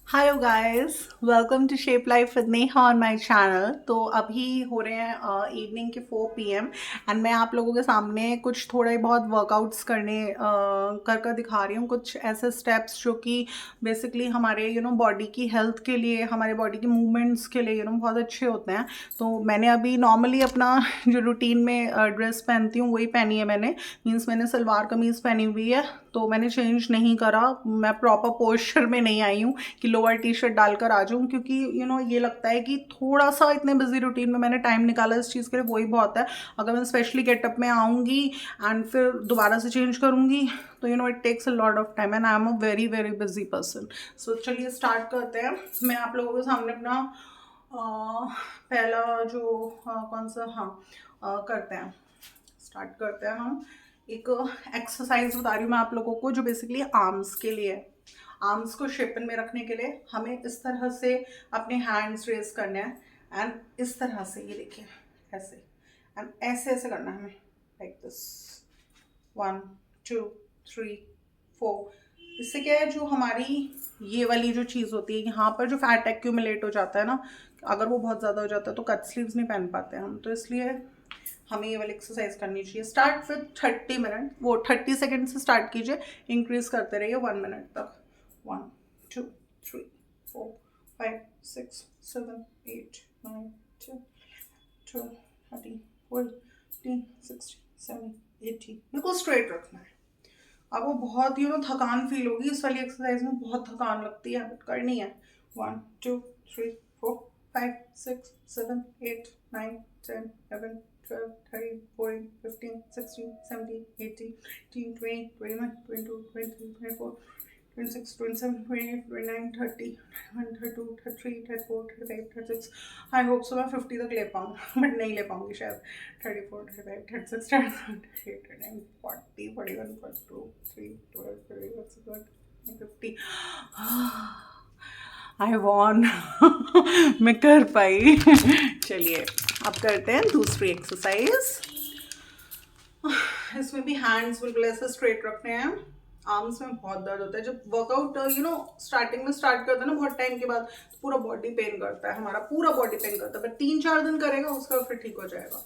Hi guys, welcome to shape life with Neha on my channel. तो अभी हो रहे हैं इवनिंग के 4 PM एंड मैं आप लोगों के सामने कुछ थोड़े बहुत वर्कआउट्स कर दिखा रही हूँ। कुछ ऐसे स्टेप्स जो कि बेसिकली हमारे बॉडी की हेल्थ के लिए, हमारे बॉडी की मूवमेंट्स के लिए बहुत अच्छे होते हैं। तो मैंने अभी नॉर्मली अपना जो रूटीन में ड्रेस पहनती हूँ वही पहनी है मैंने। मीन्स मैंने सलवार कमीज़ पहनी हुई है, तो मैंने चेंज नहीं करा। मैं प्रॉपर पोस्चर में नहीं आई हूँ कि लोअर टी शर्ट डालकर आ जाऊँ, क्योंकि ये लगता है कि थोड़ा सा इतने बिजी रूटीन में मैंने टाइम निकाला इस चीज़ के लिए, वही बहुत है। अगर मैं स्पेशली गेटअप में आऊँगी एंड फिर दोबारा से चेंज करूँगी तो it takes a lot of time and I am a very very busy person. So चलिए स्टार्ट करते हैं। मैं आप लोगों के सामने अपना पहला जो कौन सा करते हैं, स्टार्ट करते हैं हम। एक एक्सरसाइज बता रही हूँ मैं आप लोगों को जो बेसिकली आर्म्स के लिए है। आर्म्स को शेपन में रखने के लिए हमें इस तरह से अपने हैंड्स रेज करने हैं एंड इस तरह से, ये देखिए ऐसे, एंड ऐसे ऐसे करना है हमें, लाइक दिस। 1 2 3 4। इससे क्या है, जो हमारी ये वाली जो चीज़ होती है यहाँ पर जो फैट एक्यूमुलेट हो जाता है ना, अगर वो बहुत ज़्यादा हो जाता है तो कट स्लीव्स नहीं पहन पाते हम, तो इसलिए हमें ये वाली एक्सरसाइज करनी चाहिए। स्टार्ट विथ 30 मिनट, वो 30 सेकेंड से स्टार्ट कीजिए, इंक्रीज करते रहिए 1 मिनट तक। 1 2 3 4 5 6 7 8 9 10 12 13 14 15 16 17 18। बिल्कुल स्ट्रेट रखना है। अब वो बहुत थकान फील होगी इस वाली एक्सरसाइज में, बहुत थकान लगती है, बट करनी है। 1 2 3 4 5 6 7 8 9 10 11 12 13 14 15 16 17 18 19 20 21 22 23 24 26 27 28 29 30 31 32 33 34 35 36। आई होप सो मैं 50 तक ले पाऊँ बट नहीं ले पाऊँगी शायद। 34 35 36 37 38 39 40 41 42 3 12 31 50। आई वॉन मैं कर पाई। चलिए अब करते हैं दूसरी एक्सरसाइज। इसमें भी हैंड्स बिल्कुल ऐसे स्ट्रेट रखने हैं। आर्म्स में बहुत दर्द होता है जब वर्कआउट स्टार्टिंग में स्टार्ट करते हैं ना, बहुत टाइम के बाद तो पूरा बॉडी पेन करता है, हमारा पूरा बॉडी पेन करता है, बट 3-4 दिन करेगा उसके बाद फिर ठीक हो जाएगा।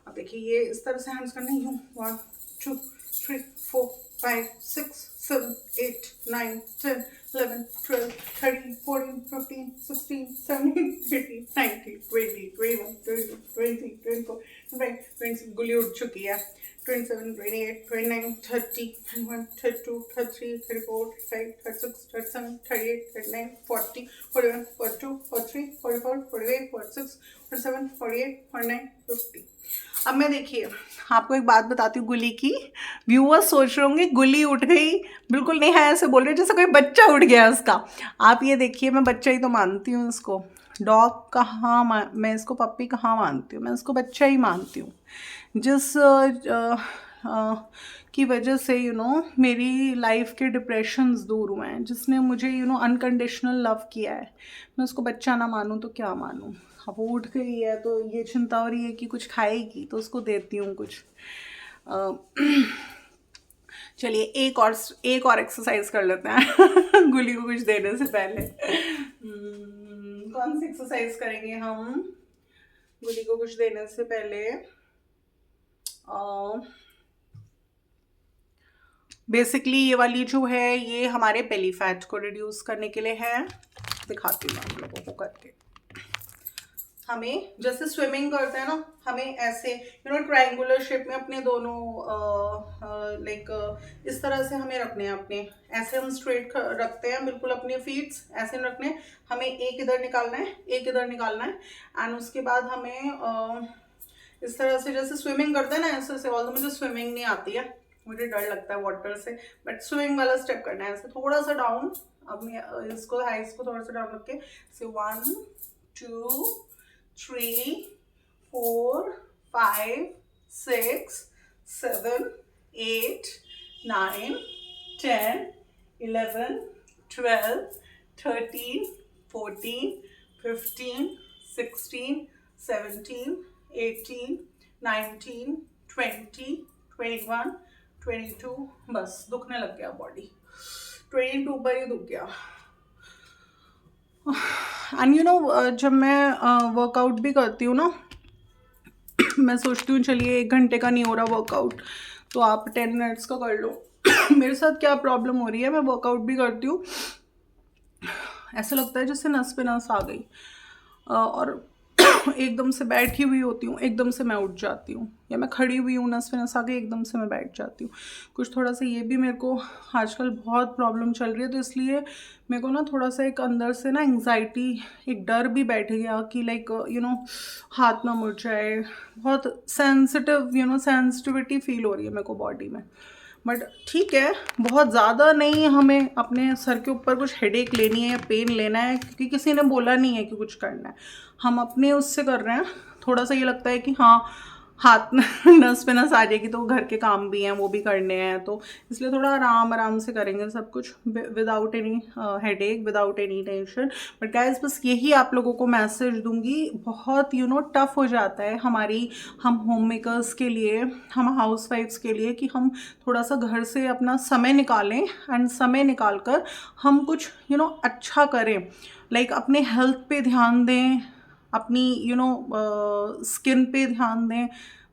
अब देखिए ये इस तरह से हैंड्स करने, यूँ 1 2 3 4 5 6 7 8 9 10 11 12 13 14 15 16 17 18 19 20 21 22 23 24 25 26। गुली उठ चुकी है। 27 28 29 30 31 32 33 34 35 36 37 38 39 40 41 42 43 44 48 46 47 48 49 50। अब मैं देखिए आपको एक बात बताती हूँ गुली की। व्यूअर्स सोच रहे होंगे गुली उठ गई, बिल्कुल नहीं है, ऐसे बोल रहे जैसे कोई बच्चा उठ गया उसका। आप ये देखिए, मैं बच्चा ही तो मानती हूँ इसको। डॉग कहाँ मैं इसको पप्पी कहाँ मानती हूँ, मैं इसको बच्चा ही मानती हूँ। जिस की वजह से मेरी लाइफ के डिप्रेशंस दूर हुए हैं, जिसने मुझे अनकंडीशनल लव किया है, मैं उसको बच्चा ना मानूँ तो क्या मानूँ। अब वो उठ गई है तो ये चिंता हो रही है कि कुछ खाएगी, तो उसको देती हूँ कुछ। अ, चलिए एक और एक्सरसाइज कर लेते हैं गुली को कुछ देने से पहले। कौन सी एक्सरसाइज करेंगे हम गुली को कुछ देने से पहले? बेसिकली ये वाली जो है ये हमारे बेली फैट को रिड्यूस करने के लिए है। दिखाती हूँ आप लोगों को करके। हमें जैसे स्विमिंग करते हैं ना, हमें ऐसे ट्रायंगुलर शेप में अपने दोनों लाइक इस तरह से हमें रखने हैं अपने। ऐसे हम स्ट्रेट रखते हैं बिल्कुल अपने फीट्स ऐसे रखने हैं। हमें एक इधर निकालना है, एक इधर निकालना है, एंड उसके बाद हमें इस तरह से जैसे स्विमिंग करते हैं ना ऐसे से। ऑल्दो मुझे स्विमिंग नहीं आती है, मुझे डर लगता है वाटर से, बट स्विमिंग वाला स्टेप करना है। ऐसे थोड़ा सा डाउन, अब इसको हाइस को थोड़ा सा डाउन रख के से 1 2 3 4 5 6 7 8 9 10 11 12 13 14 15 16 17 18 19 20 21 22। बस दुखने लग गया बॉडी, 22 पर ही दुख गया। एंड जब मैं वर्कआउट भी करती हूँ ना, मैं सोचती हूँ चलिए 1 घंटे का नहीं हो रहा वर्कआउट, तो आप 10 मिनट्स का कर लो। मेरे साथ क्या प्रॉब्लम हो रही है, मैं वर्कआउट भी करती हूँ, ऐसा लगता है जैसे नस पे नस आ गई, और एकदम से बैठी हुई होती हूँ, एकदम से मैं उठ जाती हूँ, या मैं खड़ी हुई हूँ, नस पे नस आ गई, एकदम से मैं बैठ जाती हूँ। कुछ थोड़ा सा ये भी मेरे को आजकल बहुत प्रॉब्लम चल रही है, तो इसलिए मेरे को ना थोड़ा सा एक अंदर से ना एंग्जाइटी, एक डर भी बैठ गया कि लाइक हाथ ना मुड़ जाए, बहुत सेंसिटिविटी फील हो रही है मेरे को बॉडी में। बट ठीक है, बहुत ज़्यादा नहीं हमें अपने सर के ऊपर कुछ हेडेक लेनी है या पेन लेना है, क्योंकि किसी ने बोला नहीं है कि कुछ करना है, हम अपने उससे कर रहे हैं। थोड़ा सा ये लगता है कि हाँ, हाथ नस पे नस आ जाएगी तो घर के काम भी हैं वो भी करने हैं, तो इसलिए थोड़ा आराम आराम से करेंगे सब कुछ, without any headache, without any tension. But guys, बस यही आप लोगों को मैसेज दूंगी, बहुत टफ हो जाता है हम होम मेकर्स के लिए, हम हाउस वाइफ्स के लिए, कि हम थोड़ा सा घर से अपना समय निकालें, एंड समय निकाल कर हम कुछ अच्छा करें, लाइक अपने हेल्थ पे ध्यान दें, अपनी स्किन पे ध्यान दें।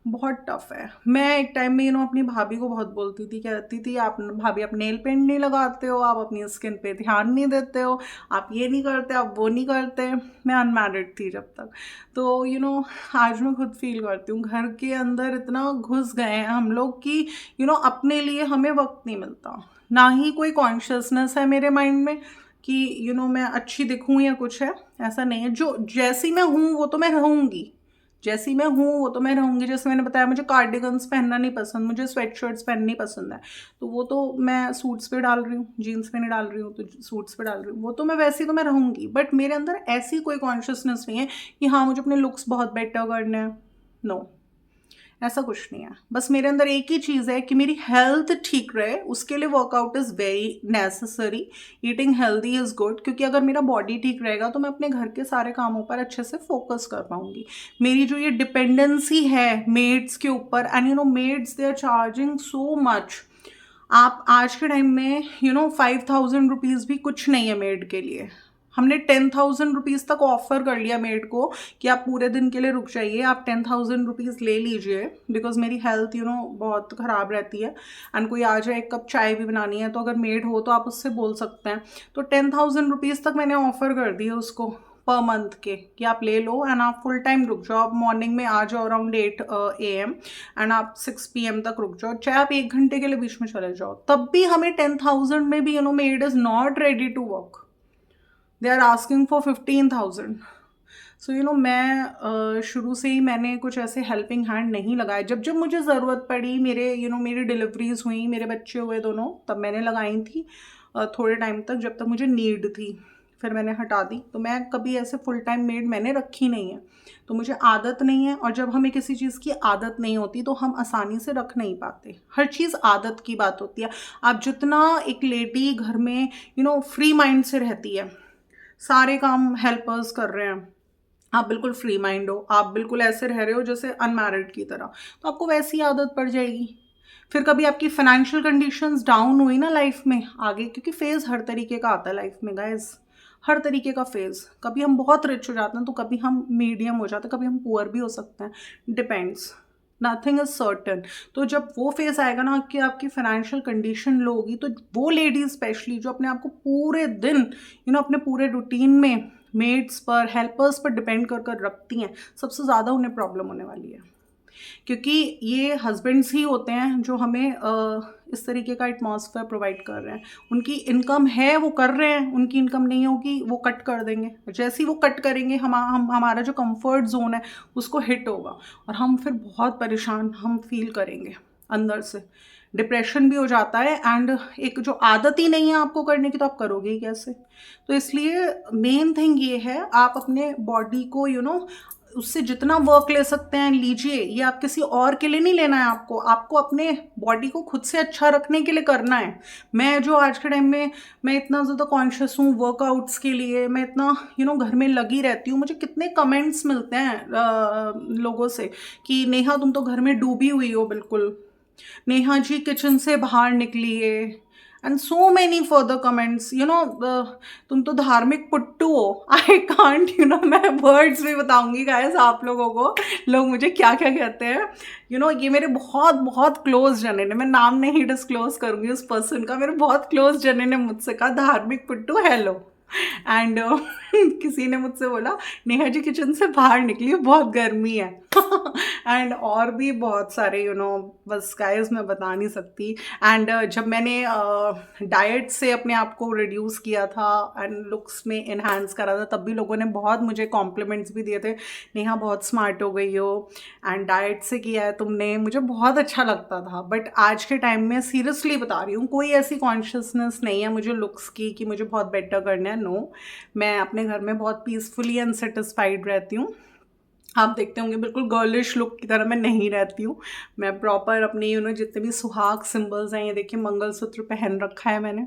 बहुत टफ है। मैं एक टाइम में अपनी भाभी को बहुत बोलती थी, कहती थी आप भाभी, आप नेल पेंट नहीं लगाते हो, आप अपनी स्किन पे ध्यान नहीं देते हो, आप ये नहीं करते, आप वो नहीं करते। मैं अनमैरिड थी जब तक, तो आज मैं खुद फील करती हूँ, घर के अंदर इतना घुस गए हैं हम लोग कि अपने लिए हमें वक्त नहीं मिलता, ना ही कोई कॉन्शियसनेस है मेरे माइंड में कि मैं अच्छी दिखूं या कुछ है। ऐसा नहीं है, जो जैसी मैं हूँ वो तो मैं रहूँगी, जैसी मैं हूँ वो तो मैं रहूँगी। जैसे मैंने बताया, मुझे कार्डिगन्स पहनना नहीं पसंद, मुझे स्वेट शर्ट्स पहननी पसंद है, तो वो तो मैं सूट्स पे डाल रही हूँ, जीन्स पे नहीं डाल रही हूँ तो सूट्स पे डाल रही हूँ, वो तो मैं वैसी तो मैं रहूँगी। बट मेरे अंदर ऐसी कोई कॉन्शियसनेस नहीं है कि हाँ मुझे अपने लुक्स बहुत बेटर करने हैं। नो, ऐसा कुछ नहीं है। बस मेरे अंदर एक ही चीज़ है कि मेरी हेल्थ ठीक रहे, उसके लिए workout is very necessary, eating healthy is good, क्योंकि अगर मेरा बॉडी ठीक रहेगा तो मैं अपने घर के सारे कामों पर अच्छे से फोकस कर पाऊंगी। मेरी जो ये डिपेंडेंसी है मेड्स के ऊपर, and maids they are charging so much. आप आज के टाइम में 5,000 रुपीज़ भी कुछ नहीं है मेड के लिए। हमने 10,000 रुपीज़ तक ऑफर कर लिया मेड को कि आप पूरे दिन के लिए रुक जाइए, आप 10,000 रुपीज़ ले लीजिए, बिकॉज मेरी हेल्थ बहुत ख़राब रहती है, एंड कोई आ जाए, एक कप चाय भी बनानी है तो अगर मेड हो तो आप उससे बोल सकते हैं। तो 10,000 रुपीज़ तक मैंने ऑफर कर दिया उसको पर मंथ के, कि आप ले लो एंड आप फुल टाइम रुक जाओ। आप मॉर्निंग में आ जाओ अराउंड 8 AM, एंड आप 6 PM तक रुक जाओ, चाहे आप 1 घंटे के लिए बीच में चले जाओ, तब भी हमें 10,000 में भी maid is not ready to work, they are asking for 15,000। So मैं शुरू से ही मैंने कुछ ऐसे हेल्पिंग हैंड नहीं लगाए। जब जब मुझे ज़रूरत पड़ी, मेरी डिलीवरीज हुई, मेरे बच्चे हुए दोनों, तब मैंने लगाई थी थोड़े टाइम तक, जब तक मुझे नीड थी, फिर मैंने हटा दी। तो मैं कभी ऐसे फुल टाइम मेड मैंने रखी नहीं है, तो मुझे आदत नहीं है। और जब हमें किसी चीज़ की आदत नहीं होती तो हम आसानी से रख नहीं पाते। हर चीज़ आदत की बात होती है। आप जितना एक लेडी घर में फ्री माइंड से रहती है, सारे काम हेल्पर्स कर रहे हैं, आप बिल्कुल फ्री माइंड हो, आप बिल्कुल ऐसे रह रहे हो जैसे अनमैरिड की तरह, तो आपको वैसी आदत पड़ जाएगी। फिर कभी आपकी फाइनेंशियल कंडीशंस डाउन हुई ना लाइफ में आगे, क्योंकि फेज़ हर तरीके का आता है लाइफ में गाइस, हर तरीके का फेज़। कभी हम बहुत रिच हो जाते हैं, तो कभी हम मीडियम हो जाते हैं, कभी हम पुअर भी हो सकते हैं, डिपेंड्स, नथिंग इज सर्टन। तो जब वो फेज़ आएगा ना कि आपकी फाइनेंशियल कंडीशन लो होगी, तो वो लेडीज स्पेशली जो अपने आप को पूरे दिन अपने पूरे रूटीन में मेड्स पर, हेल्पर्स पर डिपेंड कर कर रखती हैं, सबसे ज़्यादा उन्हें प्रॉब्लम होने वाली है। क्योंकि ये हस्बैंड्स ही होते हैं जो हमें इस तरीके का एटमॉस्फेयर प्रोवाइड कर रहे हैं। उनकी इनकम है, वो कर रहे हैं, उनकी इनकम नहीं होगी वो कट कर देंगे। जैसे ही वो कट करेंगे, हमारा जो कंफर्ट जोन है उसको हिट होगा, और हम फिर बहुत परेशान हम फील करेंगे अंदर से, डिप्रेशन भी हो जाता है। एंड एक जो आदत ही नहीं है आपको करने की, तो आप करोगे ही कैसे। तो इसलिए मेन थिंग ये है, आप अपने बॉडी को उससे जितना वर्क ले सकते हैं लीजिए। ये आप किसी और के लिए नहीं लेना है, आपको अपने बॉडी को खुद से अच्छा रखने के लिए करना है। मैं जो आज के टाइम में मैं इतना ज़्यादा कॉन्शियस हूँ वर्कआउट्स के लिए, मैं इतना घर में लगी रहती हूँ, मुझे कितने कमेंट्स मिलते हैं लोगों से कि नेहा तुम तो घर में डूबी हुई हो बिल्कुल, नेहा जी किचन से बाहर निकलिए, and so many further comments, तुम तो धार्मिक पुट्टू हो। आई कांट, मैं वर्ड्स भी बताऊंगी गाइस आप लोगों को, लोग मुझे क्या क्या कहते हैं। ये मेरे बहुत बहुत क्लोज जने ने, मैं नाम नहीं डिस्क्लोज करूंगी उस पर्सन का, मेरे बहुत क्लोज जने ने मुझसे कहा धार्मिक पुट्टू हेलो। एंड किसी ने मुझसे बोला नेहा जी किचन से बाहर निकली, बहुत गर्मी है। एंड और भी बहुत सारे बस गाइस मैं बता नहीं सकती। एंड जब मैंने डाइट से अपने आप को रिड्यूस किया था एंड लुक्स में इन्हांस करा था, तब भी लोगों ने बहुत मुझे कॉम्प्लीमेंट्स भी दिए थे, नेहा बहुत स्मार्ट हो गई हो एंड डाइट से किया है तुमने, मुझे बहुत अच्छा लगता था। बट आज के टाइम में सीरियसली बता रही हूँ, कोई ऐसी कॉन्शियसनेस नहीं है मुझे लुक्स की कि मुझे बहुत बेटर करना है। नो, मैं अपने घर में बहुत पीसफुली एंड सेटिस्फाइड रहती हूँ। आप देखते होंगे बिल्कुल गर्लिश लुक की तरह मैं नहीं रहती हूँ। मैं प्रॉपर अपनी जितने भी सुहाग सिंबल्स हैं, ये देखिए मंगलसूत्र पहन रखा है मैंने,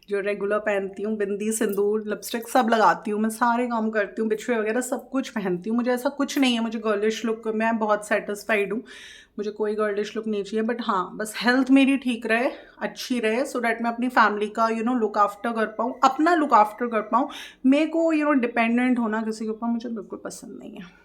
जो रेगुलर पहनती हूँ, बिंदी सिंदूर लिपस्टिक सब लगाती हूँ, मैं सारे काम करती हूँ, बिछुए वगैरह सब कुछ पहनती हूँ। मुझे ऐसा कुछ नहीं है मुझे गर्लिश लुक, मैं बहुत सेटिस्फाइड हूँ, मुझे कोई गर्लिश लुक नहीं चाहिए। बट हाँ, बस हेल्थ मेरी ठीक रहे, अच्छी रहे, सो डैट मैं अपनी फैमिली का लुक आफ्टर कर पाऊँ, अपना लुक आफ्टर कर पाऊँ। मेरे को डिपेंडेंट होना किसी के ऊपर मुझे बिल्कुल पसंद नहीं है।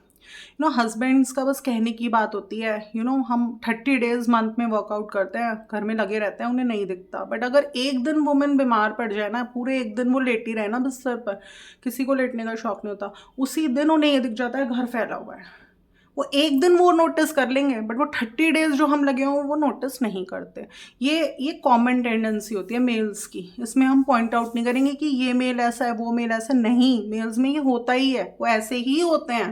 हस्बैंड्स का बस कहने की बात होती है, हम 30 डेज मंथ में वर्कआउट करते हैं, घर में लगे रहते हैं, उन्हें नहीं दिखता। बट अगर एक दिन वुमेन बीमार पड़ जाए ना, पूरे एक दिन वो लेटी रहे ना बिस्तर पर, किसी को लेटने का शौक नहीं होता, उसी दिन उन्हें ये दिख जाता है घर फैला हुआ है। वो एक दिन वो नोटिस कर लेंगे, बट वो 30 डेज जो हम लगे हों वो नोटिस नहीं करते। ये कॉमन टेंडेंसी होती है मेल्स की, इसमें हम पॉइंट आउट नहीं करेंगे कि ये मेल ऐसा है वो मेल ऐसा, नहीं, मेल्स में ये होता ही है, वो ऐसे ही होते हैं।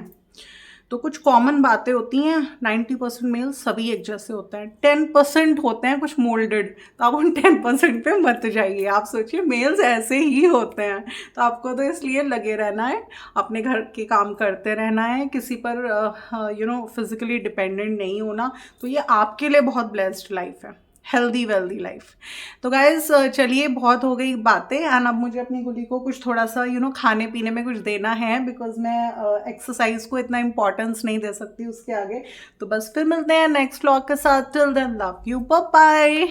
तो कुछ कॉमन बातें होती हैं, 90% मेल सभी एक जैसे होते हैं, 10% होते हैं कुछ मोल्डेड, तो आप उन 10% पे मत जाइए। आप सोचिए मेल्स ऐसे ही होते हैं, तो आपको तो इसलिए लगे रहना है, अपने घर के काम करते रहना है, किसी पर फिजिकली डिपेंडेंट नहीं होना। तो ये आपके लिए बहुत ब्लेस्ड लाइफ है, हेल्दी वेल्दी लाइफ। तो गाइज चलिए, बहुत हो गई बातें, एंड अब मुझे अपनी गुली को कुछ थोड़ा सा खाने पीने में कुछ देना है, बिकॉज मैं एक्सरसाइज को इतना इंपॉर्टेंस नहीं दे सकती उसके आगे। तो बस फिर मिलते हैं नेक्स्ट व्लॉग के साथ, till then love you, bye bye.